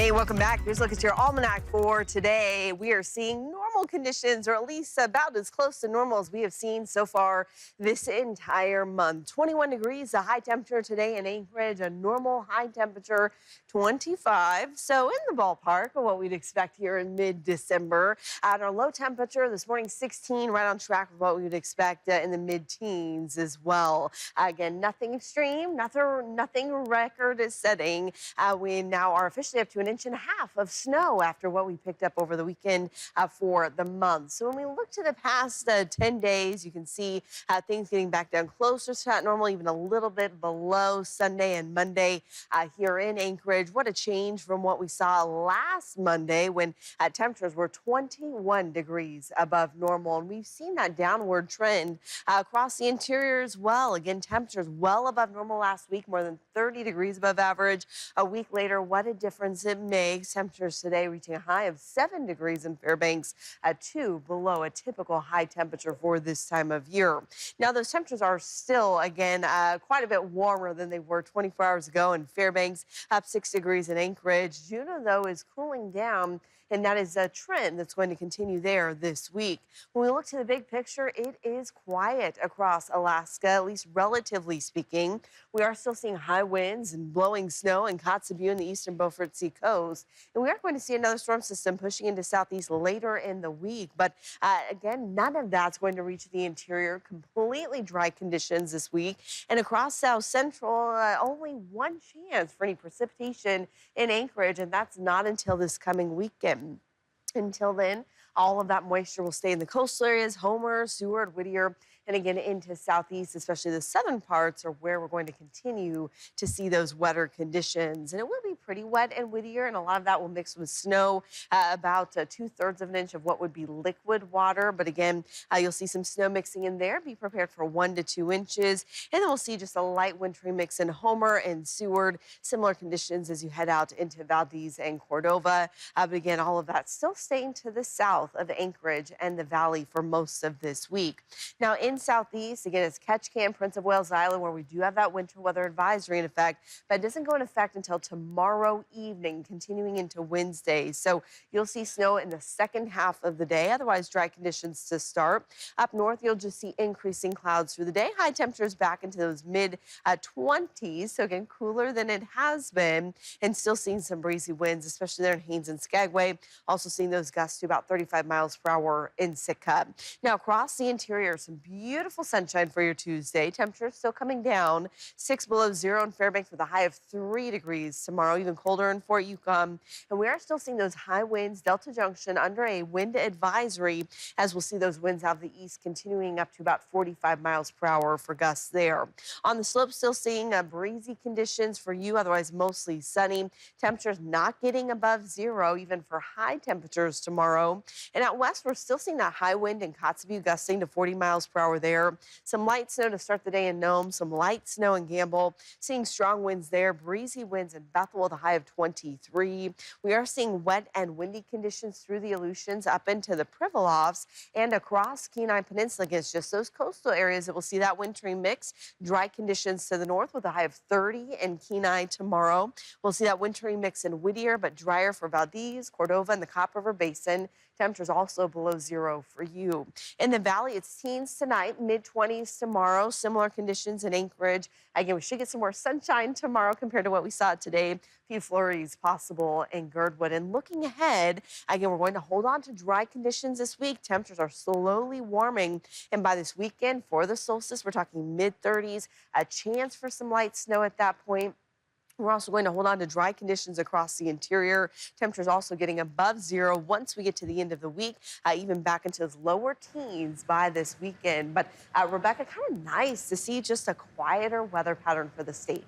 Hey, welcome back. Here's a look at your almanac for today. We are seeing normal conditions, or at least about as close to normal as we have seen so far this entire month. 21 degrees, the high temperature today in Anchorage, a normal high temperature 25. So in the ballpark of what we'd expect here in mid-December. At our low temperature this morning, 16, right on track with what we would expect in the mid-teens as well. Again, nothing extreme, nothing record setting. We now are officially up to 1.5 inches of snow after what we picked up over the weekend for the month. So when we look to the past 10 days, you can see things getting back down closer to that normal, even a little bit below Sunday and Monday here in Anchorage. What a change from what we saw last Monday when temperatures were 21 degrees above normal. And we've seen that downward trend across the interior as well. Again, temperatures well above normal last week, more than 30 degrees above average. A week later, what a difference it makes. Temperatures today reaching a high of 7 degrees in Fairbanks, 2 below a typical high temperature for this time of year. Now, those temperatures are still, again, quite a bit warmer than they were 24 hours ago in Fairbanks, up 6 degrees in Anchorage. Juneau, though, is cooling down, and that is a trend that's going to continue there this week. When we look to the big picture, it is quiet across Alaska, at least relatively speaking. We are still seeing high winds and blowing snow in Kotzebue and the eastern Beaufort Sea coast. And we are going to see another storm system pushing into southeast later in the week. But again, none of that's going to reach the interior. Completely dry conditions this week. And across south central, only one chance for any precipitation in Anchorage, and that's not until this coming weekend. Until then, all of that moisture will stay in the coastal areas, Homer, Seward, Whittier, and again into southeast, especially the southern parts are where we're going to continue to see those wetter conditions. And it will be pretty wet in Whittier, and a lot of that will mix with snow, about 2/3 of an inch of what would be liquid water. But again, you'll see some snow mixing in there. Be prepared for 1 to 2 inches. And then we'll see just a light wintry mix in Homer and Seward. Similar conditions as you head out into Valdez and Cordova. But again, all of that still staying to the south of Anchorage and the valley for most of this week. Now, in southeast, again, it's Ketchikan, Prince of Wales Island, where we do have that winter weather advisory in effect, but it doesn't go in effect until tomorrow evening, continuing into Wednesday. So you'll see snow in the second half of the day, otherwise dry conditions to start. Up north, you'll just see increasing clouds through the day. High temperatures back into those mid-20s, so again, cooler than it has been, and still seeing some breezy winds, especially there in Haines and Skagway. Also seeing those gusts to about 35 miles per hour in Sitka. Now, across the interior, some beautiful sunshine for your Tuesday. Temperatures still coming down, 6 below zero in Fairbanks with a high of 3 degrees tomorrow, even colder in Fort Yukon. And we are still seeing those high winds, Delta Junction under a wind advisory, as we'll see those winds out of the east continuing up to about 45 miles per hour for gusts there. On the slope, still seeing breezy conditions for you, otherwise mostly sunny. Temperatures not getting above zero, even for high temperatures tomorrow. And out west, we're still seeing that high wind in Kotzebue gusting to 40 miles per hour there. Some light snow to start the day in Nome, some light snow in Gamble. Seeing strong winds there, breezy winds in Bethel with a high of 23. We are seeing wet and windy conditions through the Aleutians up into the Pribilofs and across Kenai Peninsula. Against just those coastal areas that will see that wintry mix. Dry conditions to the north with a high of 30 in Kenai tomorrow. We'll see that wintry mix in Whittier, but drier for Valdez, Cordova, and the Copper River Basin. Temperatures also below zero for you. In the valley, it's teens tonight, mid-20s tomorrow. Similar conditions in Anchorage. Again, we should get some more sunshine tomorrow compared to what we saw today. A few flurries possible in Girdwood. And looking ahead, again, we're going to hold on to dry conditions this week. Temperatures are slowly warming. And by this weekend, for the solstice, we're talking mid-30s. A chance for some light snow at that point. We're also going to hold on to dry conditions across the interior. Temperatures also getting above zero once we get to the end of the week, even back into those lower teens by this weekend. But Rebecca, kind of nice to see just a quieter weather pattern for the state.